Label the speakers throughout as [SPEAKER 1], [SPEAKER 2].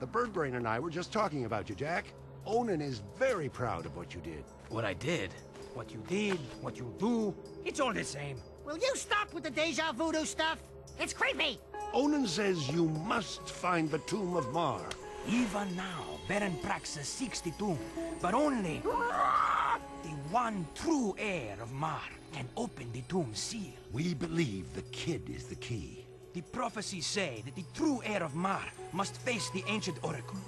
[SPEAKER 1] The Birdbrain and I were just talking about you, Jack. Onan is very proud of what you did.
[SPEAKER 2] What I did, what you did, what you do, it's all the same.
[SPEAKER 3] Will you stop with the deja voodoo stuff? It's creepy!
[SPEAKER 1] Onan says you must find the Tomb of Mar.
[SPEAKER 2] Even now, Baron Praxis seeks the tomb, but only the one true heir of Mar can open the tomb's seal.
[SPEAKER 1] We believe the kid is the key.
[SPEAKER 2] The prophecies say that the true heir of Mar must face the ancient oracle.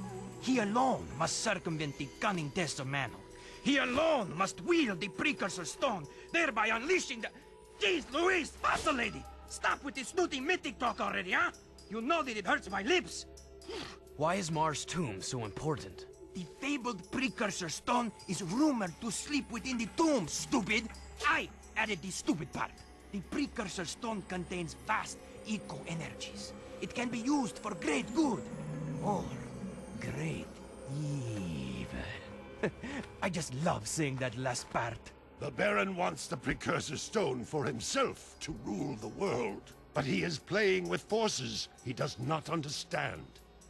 [SPEAKER 2] He alone must circumvent the cunning tests of manhood. He alone must wield the precursor stone, thereby unleashing the... Jeez Louise, fossil lady! Stop with this snooty mythic talk already, huh? You know that it hurts my lips.
[SPEAKER 4] Why is Mar's tomb so important?
[SPEAKER 2] The fabled precursor stone is rumored to sleep within the tomb, stupid! I added the stupid part. The precursor stone contains vast eco-energies. It can be used for great good, or great evil. I just love saying that last part.
[SPEAKER 1] The Baron wants the precursor stone for himself to rule the world. But he is playing with forces he does not understand.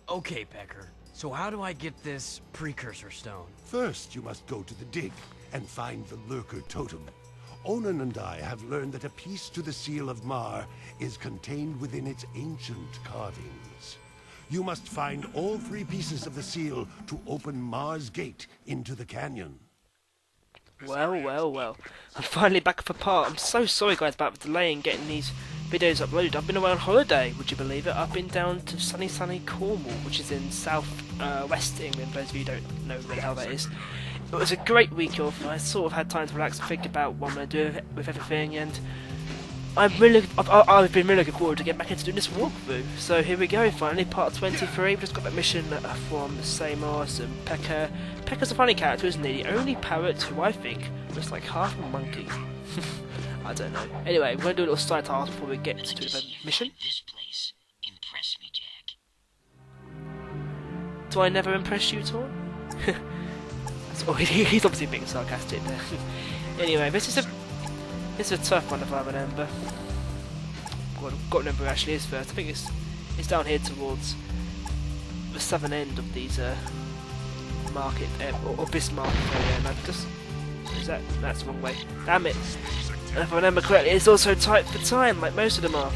[SPEAKER 4] Okay, Pecker. So how do I get this precursor stone?
[SPEAKER 1] First, you must go to the dig and find the Lurker Totem. Onan and I have learned that a piece to the Seal of Mar is contained within its ancient carvings. You must find all 3 pieces of the seal to open Mar's gate into the canyon.
[SPEAKER 5] Well. I'm finally back for part. I'm so sorry, guys, about the delay in getting these videos uploaded. I've been away on holiday, would you believe it? I've been down to sunny Cornwall, which is in south west England, those of you who don't know where the hell that is. It was a great week off. I sort of had time to relax and think about what I'm going to do with everything, and I've been really looking forward to getting back into doing this walkthrough. So here we go, finally, part 23. We've just got that mission from Samos and Pekka. Pekka's a funny character, isn't he? The only parrot who I think looks like half a monkey. I don't know. Anyway, we're going to do a little side task before we get to the mission.
[SPEAKER 3] This place impress me, Jack.
[SPEAKER 5] Do I never impress you, Tor? Oh, he's obviously being sarcastic there. Anyway, this is a tough one if I remember. Got to remember where it actually is first. I think it's down here towards the southern end of these market or this market area. And that's the wrong way. Damn it! And if I remember correctly, it's also tight for time, like most of them are.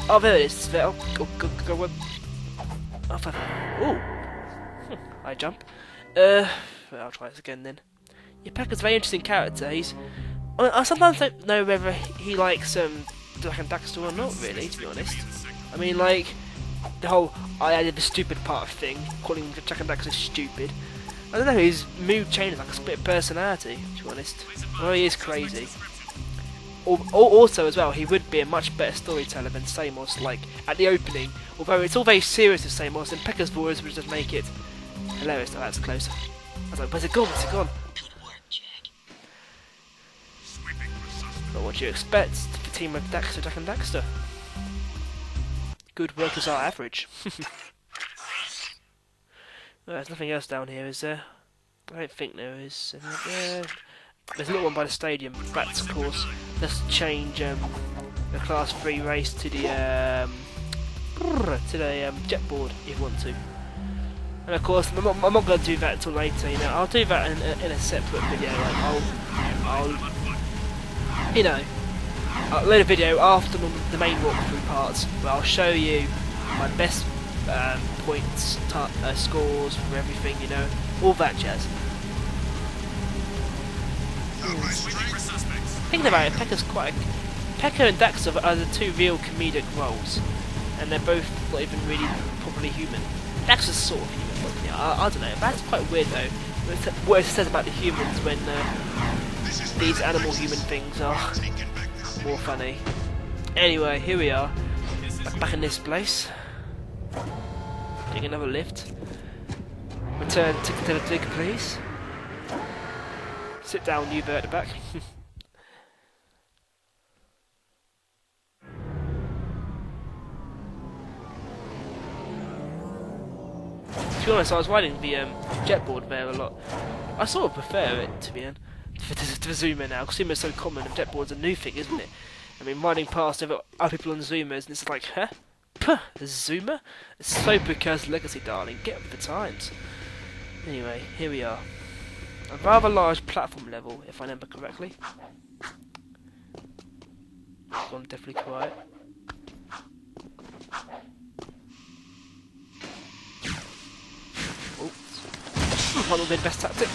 [SPEAKER 5] Oh, there it is. There. Go. Ooh. I jump. I'll try this again then. Yeah, Pekka's a very interesting character. I sometimes don't know whether he likes Jack and Daxter or not, really, to be honest. I mean, like, the whole I added the stupid part of thing, calling Jack and Daxter stupid. I don't know, his mood changes like a split personality, to be honest. Well, he is crazy. Also, as well, he would be a much better storyteller than Samos, like, at the opening. Although it's all very serious with Samos, and Pekka's voice would just make it hilarious. Oh, that's closer. I was like, where's it gone? Where's it gone?
[SPEAKER 3] Good work, Jack.
[SPEAKER 5] Not what you expect for a team of Jack and Daxter. Good work is our average. Well, there's nothing else down here, is there? I don't think there is. There's a little one by the stadium. That's, of course, let's change the Class 3 race to the jet board if you want to. And of course, I'm not going to do that until later. You know, I'll do that in a separate video. Like I'll load a video after the main walkthrough parts where I'll show you my best points, scores for everything. You know, all that jazz. Thinking about it, Pekka and Daxter are the 2 real comedic roles, and they're both not even really properly human. Daxter's sort of human, but yeah, I don't know. That's quite weird though. What it says about the humans when these animal-human things are more funny. Anyway, here we are, back in this place. Getting another lift. Return ticket to the dig, please. Sit down, you at the back. To be honest, I was riding the jetboard there a lot. I sort of prefer it, to be honest, to the Zoomer now, because Zoomer's so common and jetboard's a new thing, isn't it? I mean, riding past other people on Zoomers and it's like, huh? Puh, Zoomer. So precursor legacy, darling. Get with the times. Anyway, here we are. A rather large platform level, if I remember correctly. Gone definitely quiet. Oh, might not be the best tactic.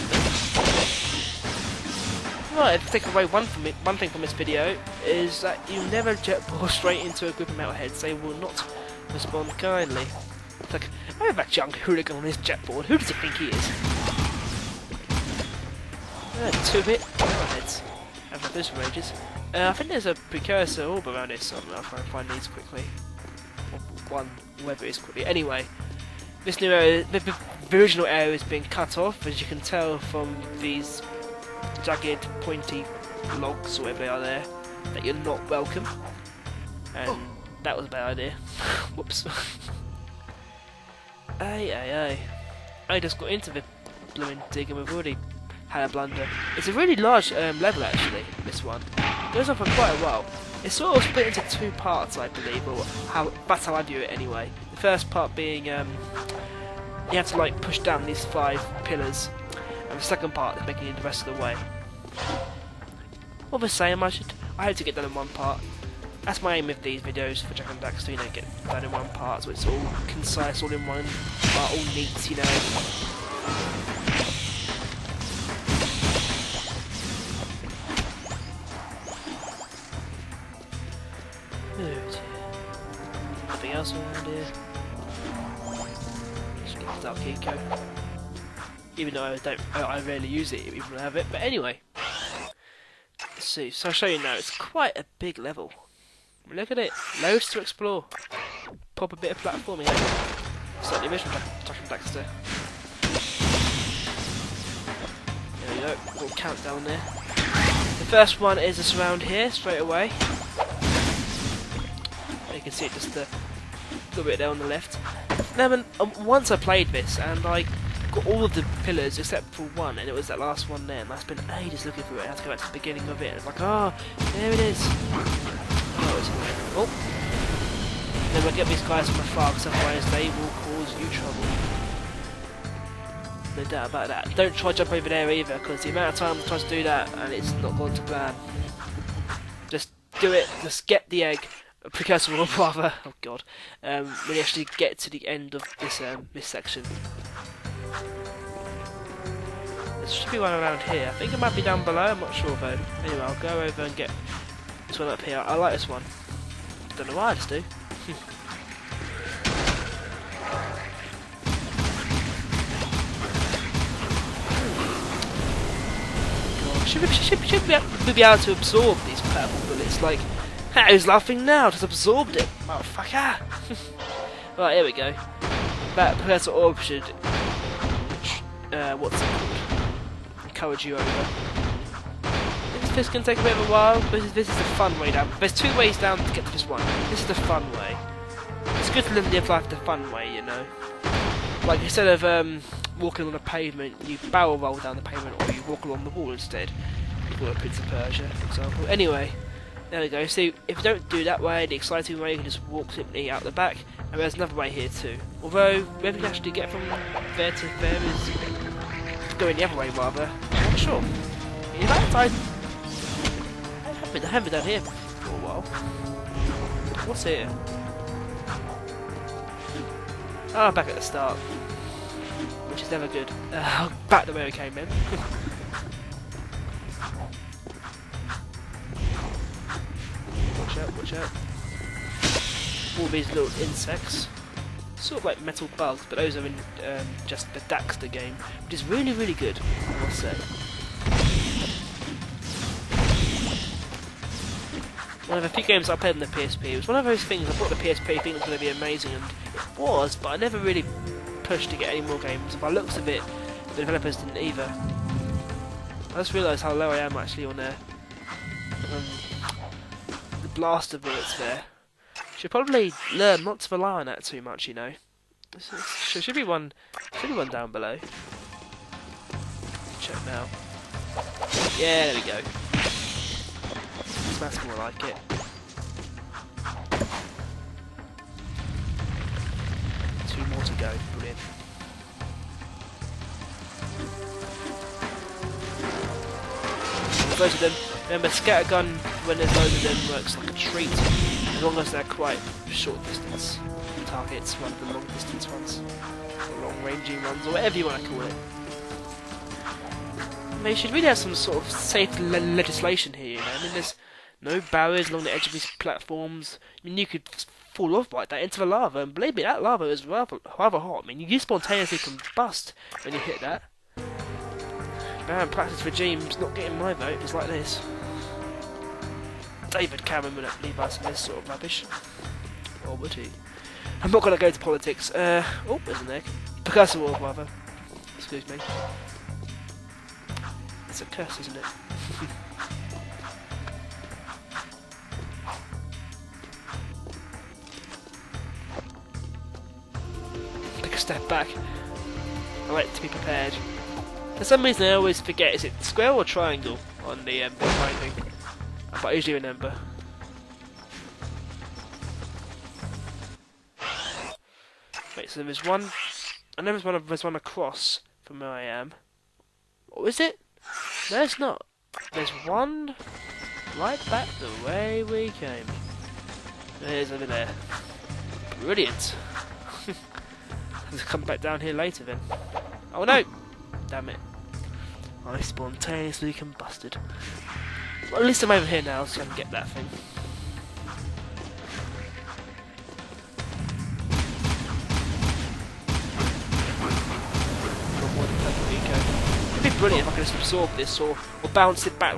[SPEAKER 5] Right, to take away one thing from this video is that you never jetball straight into a group of metalheads. They will not respond kindly. It's like, I have that young hooligan on his jetboard. Who does he think he is? 2-bit metalheads. I've had those for ages. I think there's a precursor orb around here somewhere. I'll try and find these quickly. Or one, whoever it is quickly. Anyway, this new area, the original area is being cut off, as you can tell from these jagged, pointy logs, or whatever they are there, that you're not welcome. And that was a bad idea. Whoops. Ay. I just got into the blooming dig and we've already had a blunder. It's a really large level actually, this one. It goes on for quite a while. It's sort of split into 2 parts, I believe, or that's how I view it anyway. The first part being you have to like push down these 5 pillars, and the second part is making it the rest of the way. What was I saying? I hope to get done in one part. That's my aim with these videos for Jak and Daxter, you know, get done in one part, so it's all concise, all in one part, all neat, you know. Oh dear. Nothing else around here. Just get the Dark Eco. Even though I rarely use it, even when I have it. But anyway, let's see. So I'll show you now. It's quite a big level. Look at it. Loads to explore. Pop a bit of platforming. It's like the original Jak and Daxter. There we go. Little countdown there. The first one is just around here, straight away. You can see it just a little bit there on the left. Now, once I played this, and I got all of the pillars except for one, and it was that last one there, and I spent ages looking for it. I had to go back to the beginning of it. It's like, oh, there it is. Oh, then we'll get these guys from afar, because otherwise they will cause you trouble. No doubt about that. Don't try to jump over there either, because the amount of time I try to do that and it's not gone to plan. Just do it. Just get the egg. Precursor orb, rather. Oh god. When you actually get to the end of this this section. There should be one around here. I think it might be down below. I'm not sure though. Anyway, I'll go over and get this one up here. I like this one. Don't know why, I just do. Should be able to absorb these purple bullets. Like, who's laughing now? Just absorbed it, motherfucker. Right, here we go. That Precursor orb should what's it called? Encourage you over. This can take a bit of a while, but this is the fun way down. There's 2 ways down to get to this one. This is the fun way. It's good to live life the fun way, you know. Like, instead of walking on the pavement, you barrel roll down the pavement, or you walk along the wall instead. For Prince of Persia, for example. Anyway, there we go. So, if you don't do that way, the exciting way, you can just walk simply out the back, and there's another way here too. Although, whether you actually get from there to there is going the other way, rather. I'm not sure. In fact, I haven't been down here for a while. What's here? Ah, back at the start. Which is never good. Back to where we came in. Watch out. All these little insects. Sort of like metal bugs, but those are in just the Daxter game, which is really, really good, I must say. One of the few games I played on the PSP. It was one of those things, I bought the PSP thinking it was going to be amazing, and it was, but I never really pushed to get any more games. And by the looks of it, the developers didn't either. I just realised how low I am actually on the blaster bullets there. Should probably learn not to rely on that too much, you know. There should be one down below. Check now. Yeah, there we go. That's more like it. 2 more to go. Brilliant. Loads of them. Remember, scattergun when there's loads of them works like a treat, as long as they're quite short distance targets rather than long distance ones, or long ranging ones, or whatever you want to call it. They should really have some sort of safe legislation here, you know. I mean, there's no barriers along the edge of these platforms. I mean, you could fall off like that into the lava, and believe me, that lava is rather hot. I mean, you spontaneously combust when you hit that. Man, practice regime's not getting my vote if it's like this. David Cameron would leave us in this sort of rubbish. Or would he? I'm not going to go to politics. Oh, there's an egg. Picasso War, rather. Excuse me. It's a curse, isn't it? Take a step back. I like to be prepared. For some reason I always forget, is it square or triangle on the thing? But I usually remember. Wait, so there's one... I know there's one across from where I am. Or is it? No, it's not. There's one right back the way we came. There's over there. Brilliant. Let's come back down here later then. Oh no! Damn it. I spontaneously combusted. Well, at least I'm over here now, so I can get that thing. It'd be brilliant if I could just absorb this or bounce it back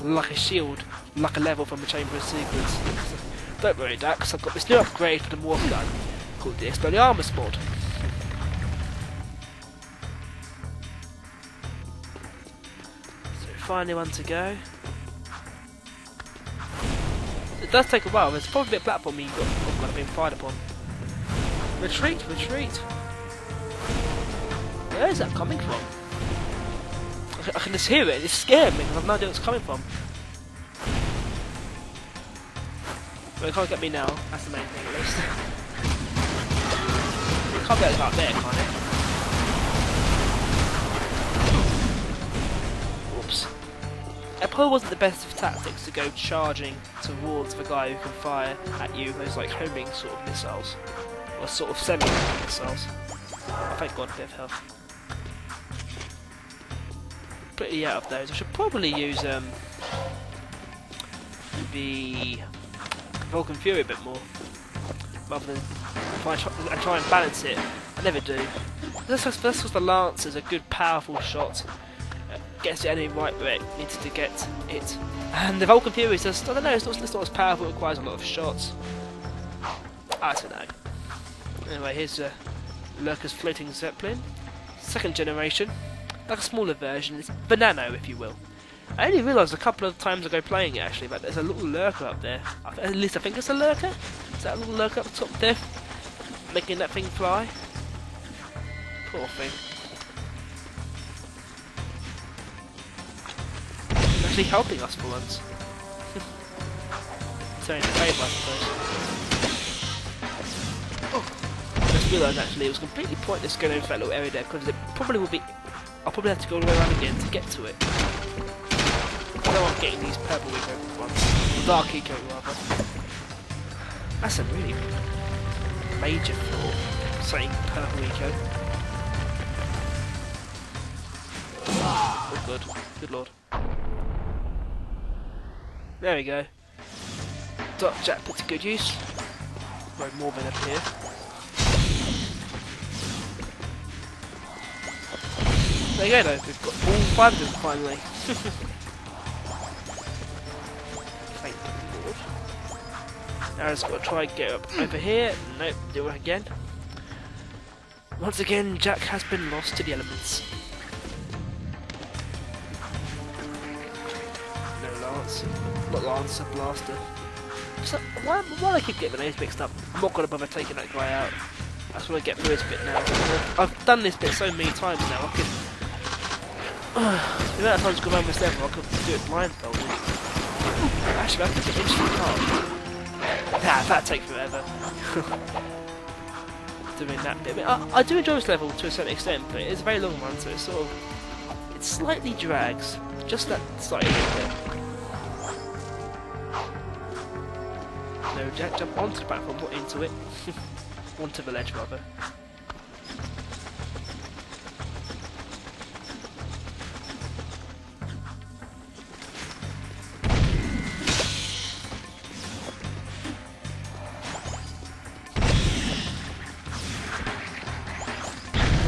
[SPEAKER 5] like a shield, like a level from the Chamber of Secrets. Don't worry, Dax, I've got this new upgrade for the morph gun called the Expelliarmus mod. Finally one to go. It does take a while, there's probably a platform you've got being fired upon. Retreat, retreat! Where is that coming from? I can just hear it, it's scared me, I have no idea where it's coming from. Well, it can't get me now, that's the main thing at least. It can't get us out there, can't it? Whoops. It probably wasn't the best of tactics to go charging towards the guy who can fire at you those like homing sort of missiles, or sort of semi-homing missiles. Oh, thank God for a bit of health. Pretty out of those. I should probably use the Vulcan Fury a bit more, rather than try and balance it. I never do. That's because the Lance is a good, powerful shot. Gets the enemy right where it needs to get it. And the Vulcan Fury is just, I don't know, it's not as powerful, it requires a lot of shots. I don't know. Anyway, here's Lurker's floating Zeppelin. 2nd generation. Like a smaller version, it's Banano if you will. I only realised a couple of times ago playing it actually, but there's a little lurker up there. At least I think it's a lurker. Is that a little lurker up the top there? Making that thing fly? Poor thing. Actually helping us for once. Turning the favour, I suppose. Oh. I just realised actually it was completely pointless going over that little area there because it probably will be. I'll probably have to go all the way around again to get to it. I know I'm getting these purple eco ones. Dark eco rather. That's a really major flaw, saying purple eco. Oh good. Good lord. There we go. Dark Jack put to good use. Road Morbin up here. There you go though, we've got all 5 of them finally. Thank the Lord. Now I've just got to try and get up over here. Nope, do it again. Once again, Jack has been lost to the elements. No Lance. Not Lance, a blaster. So, why do I keep getting the names mixed up? I'm not going to bother taking that guy out. I just want to get through this bit now. I've done this bit so many times now, I can... the amount of times I've gone around this level, I could do it blindfolded. Actually, I could get instant card. Nah, that'd take forever. doing that bit. I mean, I do enjoy this level to a certain extent, but it is a very long one, so it's sort of... It slightly drags. Just that slightly bit. No, jump onto the platform, not into it. Onto the ledge, rather.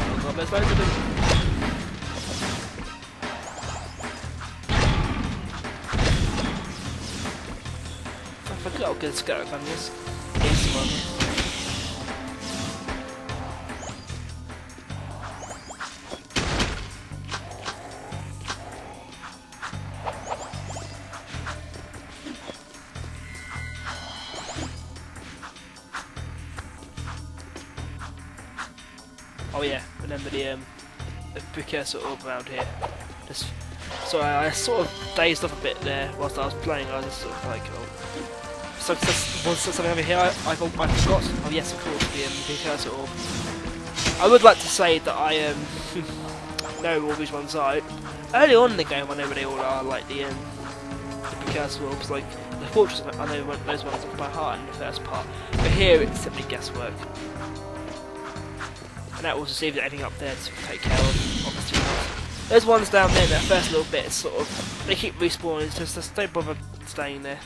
[SPEAKER 5] Oh god, there's loads of them. I forgot how good Scarab Gun is. Easy one. Oh yeah, remember the precursor orb around here. Just, so I sort of dazed off a bit there whilst I was playing. I was just sort of like, oh, so was something over here I forgot. Oh yes, of course, the precursor orb. I would like to say that I know all these ones are. Early on in the game, I know where they all are, like the precursor orbs, like the fortress. I know those ones off by heart in the first part, but here it's simply guesswork. And that also see if there's anything up there to take care of, obviously not. There's ones down there, that first little bit, sort of, they keep respawning, just don't bother staying there.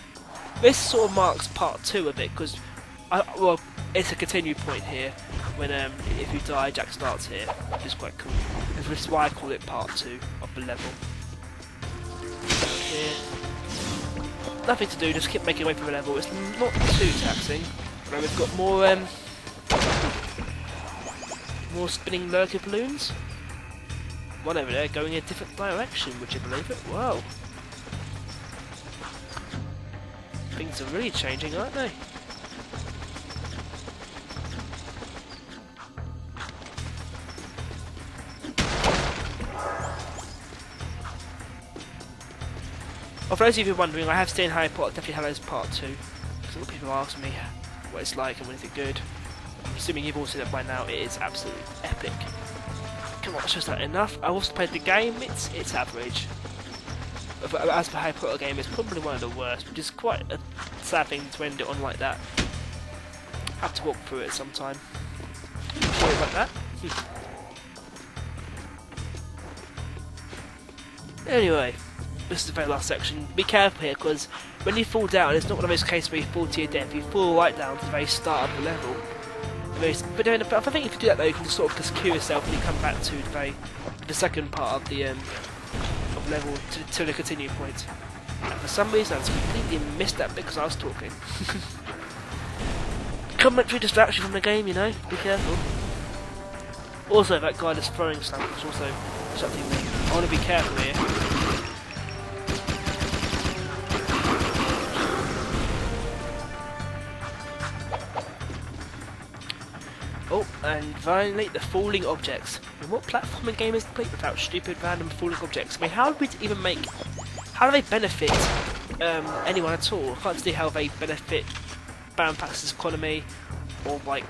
[SPEAKER 5] This sort of marks part 2 of it, because, well, it's a continue point here, when if you die, Jack starts here, which is quite cool. And this is why I call it part 2 of the level. Down here. Nothing to do, just keep making way from the level. It's not too taxing. But we've got more spinning lurker balloons. One over there going in a different direction, would you believe it? Wow. Things are really changing, aren't they? Well, for those of you wondering, I have seen Harry Potter Deathly Hallows Part 2. Because a lot of people ask me what it's like and when is it good. I'm assuming you've all seen it by now. It is absolutely epic. Come on, that's just not enough. I also played the game. It's average. But as for Harry Potter game, it's probably one of the worst, which is quite a sad thing to end it on like that. Have to walk through it sometime. Sorry about that. Anyway, this is the very last section. Be careful here, because when you fall down, it's not one of those cases where you fall to your death. You fall right down to the very start of the level. But I think if you do that though, you can just sort of just cure yourself and you come back to the second part of the level to the continue point. And for some reason I just completely missed that bit because I was talking. Commentary distraction from the game, you know, be careful. Also that guy that's throwing stuff is also something I want to be careful here. Oh, and finally, the falling objects. I mean, what platforming game is complete without stupid random falling objects? I mean, how do they benefit anyone at all? I can't see how they benefit Baron-Pax's economy, or like,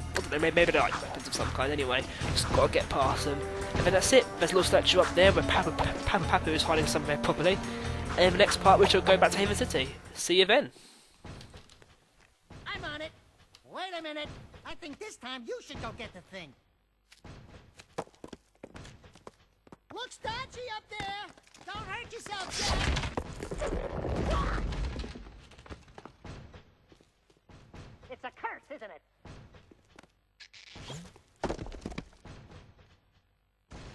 [SPEAKER 5] I don't know, maybe they're like weapons of some kind anyway. Just gotta get past them. And then that's it. There's a little statue up there where Papu is hiding somewhere properly. And in the next part, we shall go back to Haven City. See you then.
[SPEAKER 3] I'm on it. Wait a minute. I think this time you should go get the thing. Looks dodgy up there. Don't hurt yourself, Jack.